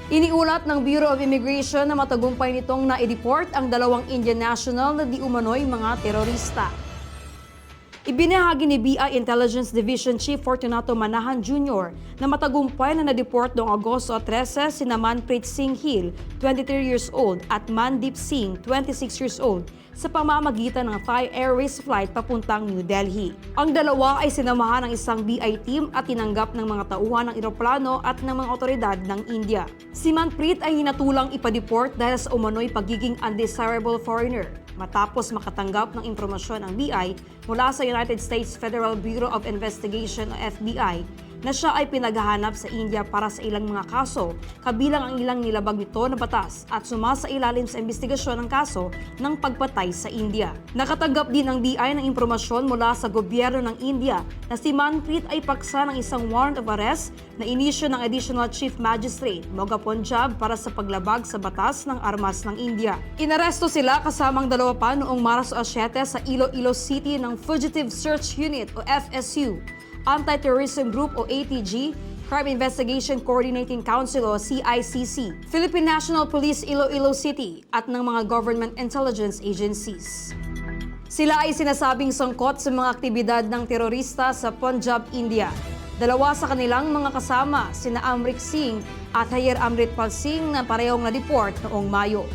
Iniulat ng Bureau of Immigration na matagumpay nitong na-deport ang dalawang Indian national na di umano'y mga terorista. Ibinahagi ni BI Intelligence Division Chief Fortunato Manahan Jr. na matagumpay na na-deport noong Agosto 13 sina Manpreet Singh Hill, 23 years old, at Mandeep Singh, 26 years old, sa pamamagitan ng Thai Airways flight papuntang New Delhi. Ang dalawa ay sinamahan ng isang BI team at tinanggap ng mga tauhan ng eroplano at ng mga otoridad ng India. Si Manpreet ay hinatulang ipa-deport dahil sa umano'y pagiging undesirable foreigner matapos makatanggap ng impormasyon ang BI mula sa United States Federal Bureau of Investigation o FBI na siya ay pinaghahanap sa India para sa ilang mga kaso, kabilang ang ilang nilabag nito na batas at sumasailalim sa investigasyon ng kaso ng pagpatay sa India. Nakatanggap din ang BI ng impormasyon mula sa gobyerno ng India na si Manpreet ay paksa ng isang warrant of arrest na inisyu ng Additional Chief Magistrate Moga Punjab para sa paglabag sa batas ng armas ng India. Inaresto sila kasamang dalawa pa noong Marso 7 sa Iloilo City ng Fugitive Search Unit o FSU, Anti-Terrorism Group o ATG, Crime Investigation Coordinating Council o CICC, Philippine National Police Iloilo City at ng mga government intelligence agencies. Sila ay sinasabing sangkot sa mga aktibidad ng terorista sa Punjab, India. Dalawa sa kanilang mga kasama, sina Amrik Singh at Hayer Amritpal Singh na parehong na-deport noong Mayo.